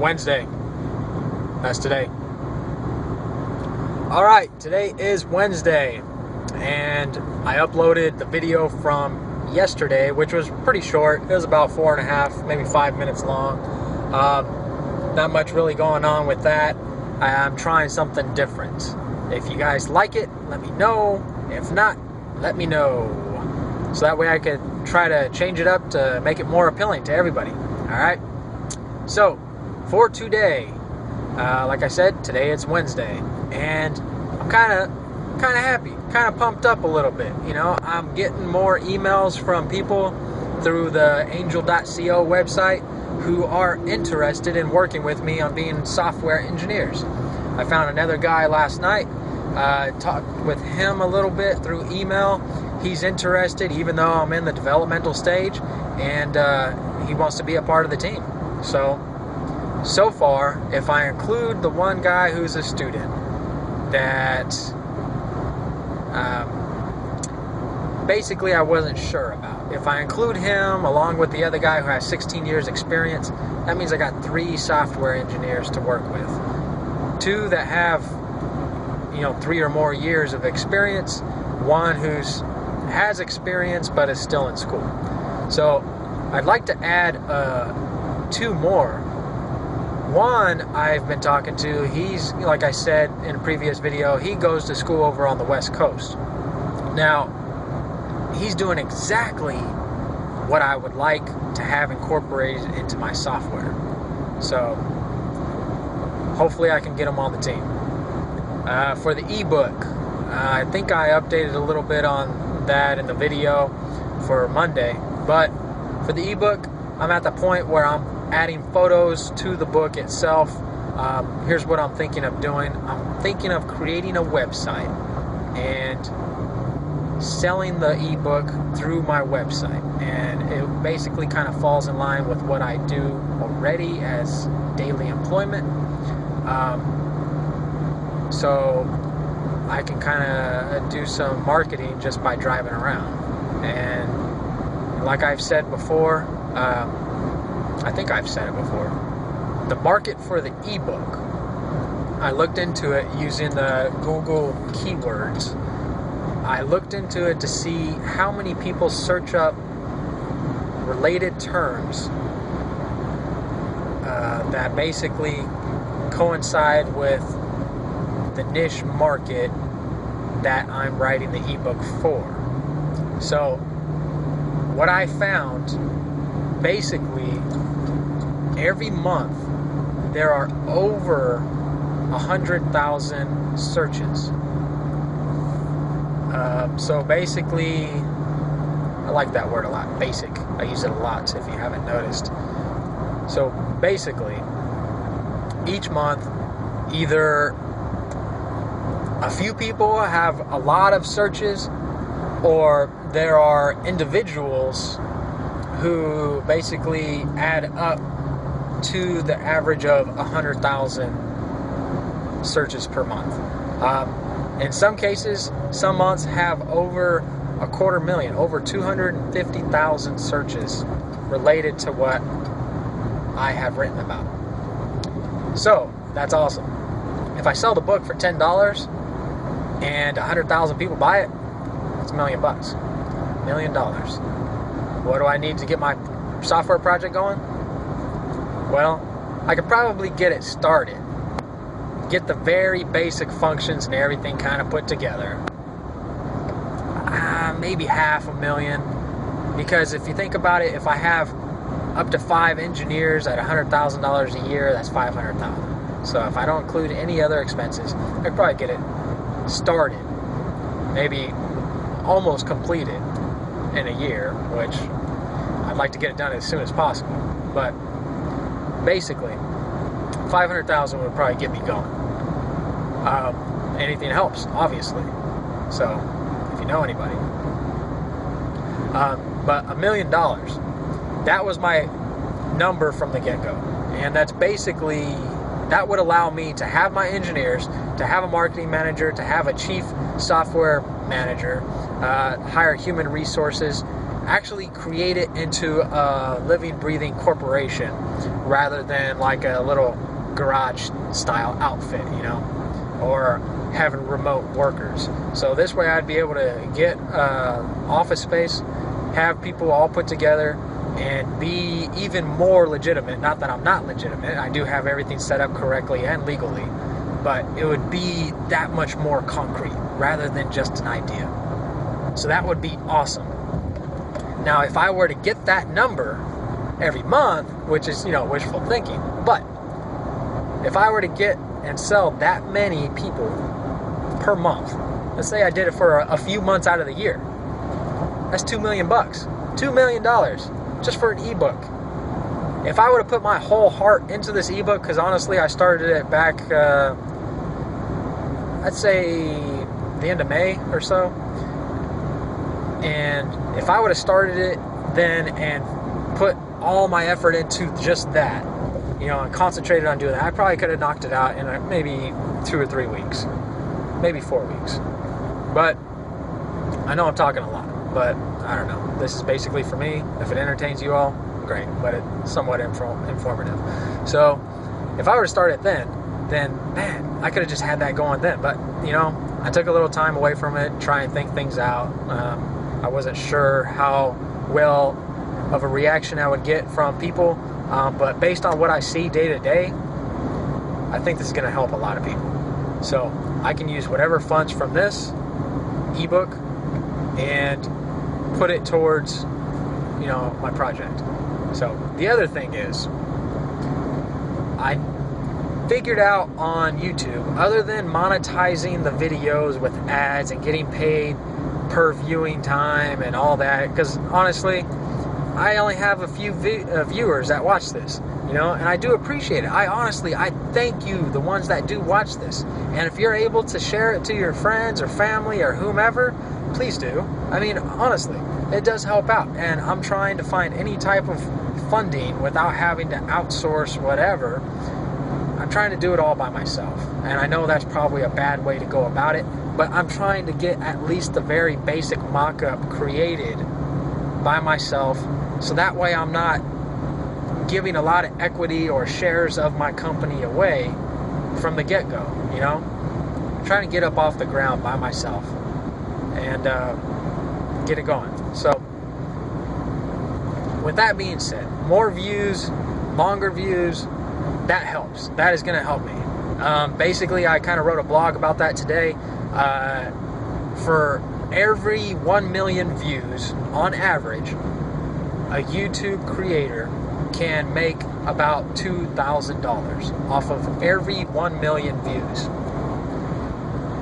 Wednesday. That's today. Alright, today is Wednesday, and I uploaded the video from yesterday, which was pretty short. It was about 4.5, maybe 5 minutes long. Not much really going on with that. I'm trying something different. If you guys like it, let me know. If not, let me know. So that way I could try to change it up to make it more appealing to everybody. Alright? So, for today, like I said, today it's Wednesday, and I'm kind of happy, kind of pumped up a little bit. You know, I'm getting more emails from people through the angel.co website who are interested in working with me on being software engineers. I found another guy last night, talked with him a little bit through email. He's interested, even though I'm in the developmental stage, and he wants to be a part of the team. So far, if I include the one guy who's a student that basically I wasn't sure about, if I include him along with the other guy who has 16 years experience, that means I got 3 software engineers to work with. 2 that have, 3 or more years of experience, 1 who's has experience but is still in school. So I'd like to add 2 more. One I've been talking to, he's, like I said in a previous video, he goes to school over on the West Coast. Now, he's doing exactly what I would like to have incorporated into my software. So, hopefully I can get him on the team. For the ebook, I think I updated a little bit on that in the video for Monday, but for the ebook, I'm at the point where I'm adding photos to the book itself. Here's what I'm thinking of doing. I'm thinking of creating a website and selling the ebook through my website, and it basically kind of falls in line with what I do already as daily employment. So I can kind of do some marketing just by driving around. And like I've said before, I think I've said it before, the market for the ebook, I looked into it using the Google keywords. I looked into it to see how many people search up related terms that basically coincide with the niche market that I'm writing the ebook for. So what I found, basically every month there are over 100,000 searches. So basically, I like that word a lot, basic. I use it a lot if you haven't noticed. So basically, each month, either a few people have a lot of searches, or there are individuals who basically add up to the average of 100,000 searches per month. In some cases, some months have over 250,000, over 250,000 searches related to what I have written about. So, that's awesome. If I sell the book for $10 and 100,000 people buy it, it's $1 million. $1 million. What do I need to get my software project going? Well, I could probably get it started. Get the very basic functions and everything kind of put together. Maybe $500,000. Because if you think about it, if I have up to 5 engineers at $100,000 a year, that's $500,000. So if I don't include any other expenses, I could probably get it started. Maybe almost completed in a year, which I'd like to get it done as soon as possible. But basically, 500,000 would probably get me going. Anything helps, obviously. So, if you know anybody. But $1 million, that was my number from the get-go. And that's basically, that would allow me to have my engineers, to have a marketing manager, to have a chief software manager, hire human resources, actually create it into a living, breathing corporation rather than like a little garage style outfit, you know, or having remote workers. So this way I'd be able to get office space, have people all put together, and be even more legitimate. Not that I'm not legitimate, I do have everything set up correctly and legally, but it would be that much more concrete rather than just an idea. So that would be awesome. Now, if I were to get that number every month, which is, you know, wishful thinking, but if I were to get and sell that many people per month, let's say I did it for a few months out of the year, that's $2 million. $2 million just for an ebook. If I were to put my whole heart into this ebook, because honestly I started it back, I'd say the end of May or so, and if I would have started it then and put all my effort into just that, you know, and concentrated on doing that, I probably could have knocked it out in maybe 2 or 3 weeks, maybe 4 weeks. But I know I'm talking a lot, but I don't know. This is basically for me. If it entertains you all, great, but it's somewhat informative. So if I were to start it then man, I could have just had that going then. But, you know, I took a little time away from it, try and think things out. I wasn't sure how well of a reaction I would get from people, but based on what I see day to day, I think this is going to help a lot of people. So I can use whatever funds from this ebook and put it towards, you know, my project. So the other thing is, I figured out on YouTube, other than monetizing the videos with ads and getting paid per viewing time and all that, because honestly, I only have a few viewers that watch this, you know, and I do appreciate it. I thank you, the ones that do watch this. And if you're able to share it to your friends or family or whomever, please do. I mean, honestly, it does help out. And I'm trying to find any type of funding without having to outsource whatever. I'm trying to do it all by myself. And I know that's probably a bad way to go about it, but I'm trying to get at least the very basic mock-up created by myself, so that way I'm not giving a lot of equity or shares of my company away from the get-go, you know? I'm trying to get up off the ground by myself and get it going. So with that being said, more views, longer views, that helps. That is going to help me. Basically, I kind of wrote a blog about that today. For every 1 million views, on average, a YouTube creator can make about $2,000 off of every 1 million views.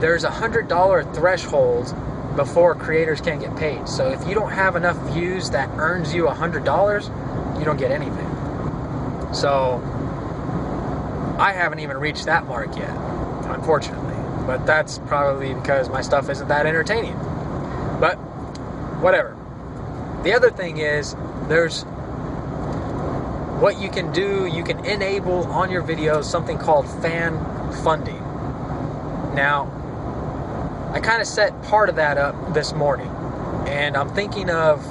There's a $100 threshold before creators can get paid. So if you don't have enough views that earns you $100, you don't get anything. So I haven't even reached that mark yet, unfortunately. But that's probably because my stuff isn't that entertaining. But whatever. The other thing is, there's what you can do. You can enable on your videos something called fan funding. Now, I kind of set part of that up this morning, and I'm thinking of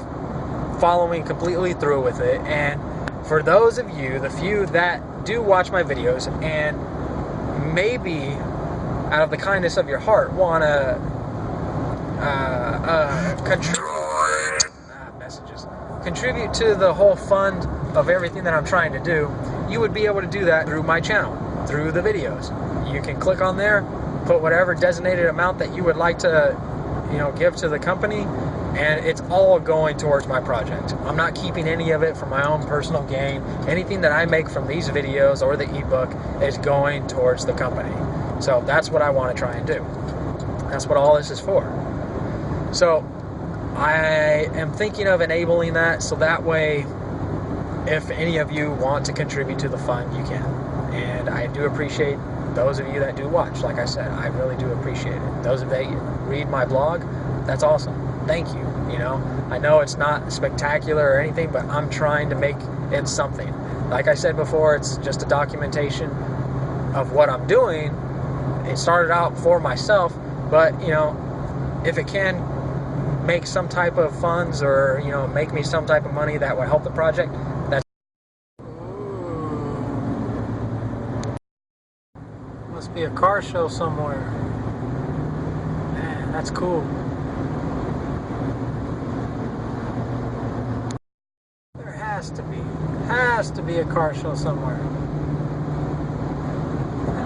following completely through with it. And for those of you, the few that do watch my videos and maybe out of the kindness of your heart want to contribute to the whole fund of everything that I'm trying to do, you would be able to do that through my channel, through the videos. You can click on there, put whatever designated amount that you would like to, you know, give to the company, and it's all going towards my project. I'm not keeping any of it for my own personal gain. Anything that I make from these videos or the ebook is going towards the company. So that's what I want to try and do. That's what all this is for. So I am thinking of enabling that, so that way if any of you want to contribute to the fund, you can. And I do appreciate those of you that do watch. Like I said, I really do appreciate it. Those of you that read my blog, that's awesome. Thank you. You know, I know it's not spectacular or anything, but I'm trying to make it something. Like I said before, it's just a documentation of what I'm doing. It started out for myself, but you know, if it can make some type of funds, or make me some type of money that would help the project, that's... Must be a car show somewhere. Man, that's cool. There has to be a car show somewhere.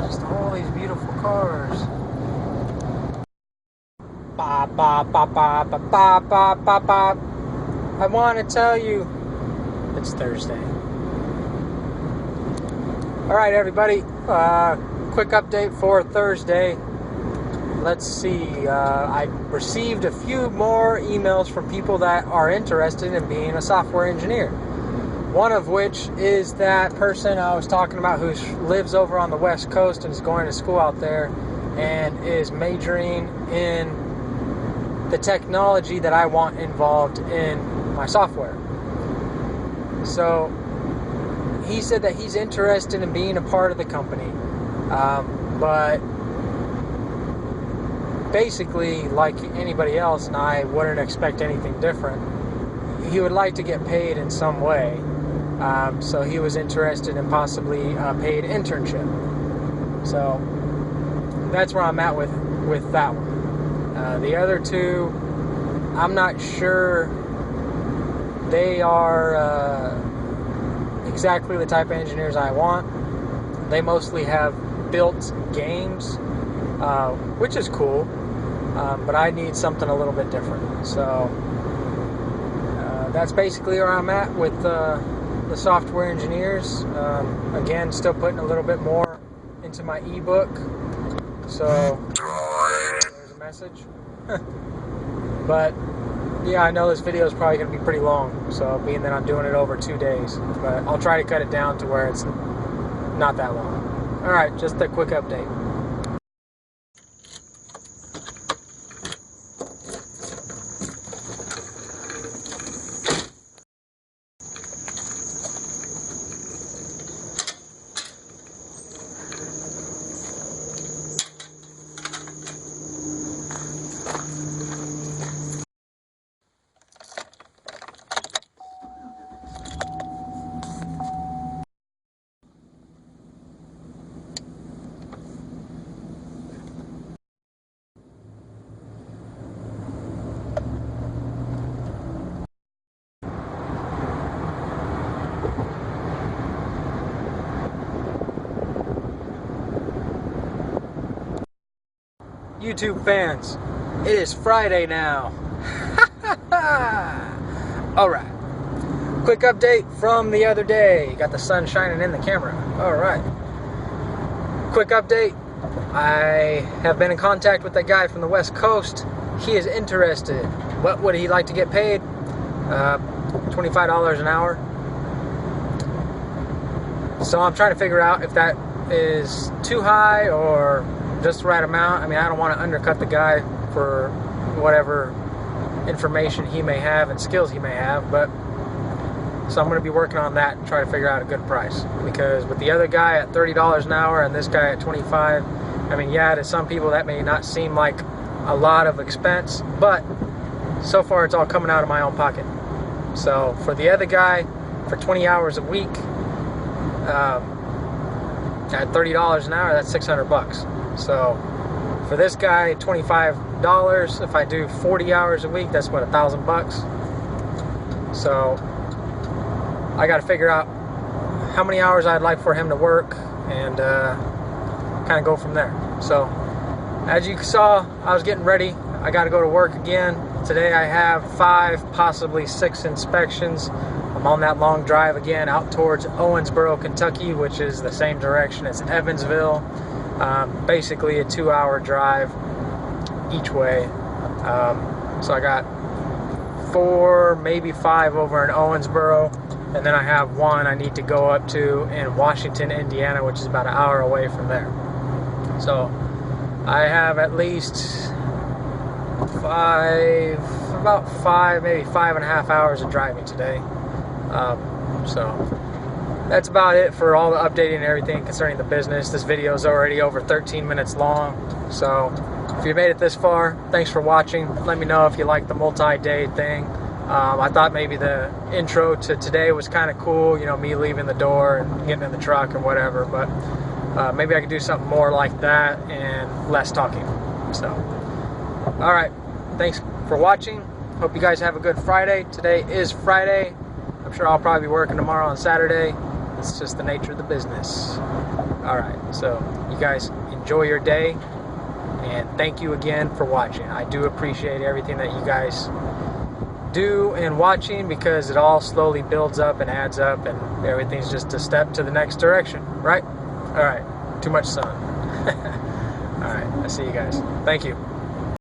Just all these beautiful cars. Ba ba ba ba ba ba ba ba ba. I want to tell you, it's Thursday. All right, everybody. Quick update for Thursday. Let's see. I received a few more emails from people that are interested in being a software engineer. One of which is that person I was talking about who lives over on the West Coast and is going to school out there and is majoring in the technology that I want involved in my software. So he said that he's interested in being a part of the company, but basically, like anybody else, and I wouldn't expect anything different, he would like to get paid in some way. So he was interested in possibly a paid internship. So that's where I'm at with that one. The other two, I'm not sure they are exactly the type of engineers I want. They mostly have built games, which is cool, but I need something a little bit different. So that's basically where I'm at with the software engineers. Again, still putting a little bit more into my ebook. So there's a message. But yeah, I know this video is probably going to be pretty long, so being that I'm doing it over 2 days, but I'll try to cut it down to where it's not that long. Alright, just a quick update. YouTube fans, it is Friday now. Alright. Quick update from the other day. Got the sun shining in the camera. Alright. Quick update. I have been in contact with that guy from the West Coast. He is interested. What would he like to get paid? $25 an hour. So I'm trying to figure out if that is too high or just the right amount. I mean, I don't want to undercut the guy for whatever information he may have and skills he may have, but so I'm going to be working on that and try to figure out a good price, because with the other guy at $30 an hour and this guy at 25, I mean, yeah, to some people that may not seem like a lot of expense, but so far it's all coming out of my own pocket. So for the other guy, for 20 hours a week, at $30 an hour, that's 600 bucks. So for this guy, $25. If I do 40 hours a week, that's what, 1,000 bucks. So I got to figure out how many hours I'd like for him to work and kind of go from there. So as you saw, I was getting ready. I got to go to work again. Today I have 5, possibly 6 inspections. I'm on that long drive again out towards Owensboro, Kentucky, which is the same direction as Evansville. Basically a 2-hour drive each way. So I got 4, maybe 5 over in Owensboro, and then I have 1 I need to go up to in Washington, Indiana, which is about an hour away from there. So I have at least 5, maybe 5.5 hours of driving today. So that's about it for all the updating and everything concerning the business. This video is already over 13 minutes long, so If you made it this far, thanks for watching. Let me know if you like the multi-day thing. I thought maybe the intro to today was kind of cool, you know, me leaving the door and getting in the truck and whatever, but maybe I could do something more like that and less talking. So, all right, thanks for watching. Hope you guys have a good Friday. Today is Friday. I'm sure I'll probably be working tomorrow on Saturday. It's just the nature of the business. All right, so you guys enjoy your day, and thank you again for watching. I do appreciate everything that you guys do and watching, because it all slowly builds up and adds up, and everything's just a step to the next direction, right? All right, too much sun. All right, I see you guys. Thank you.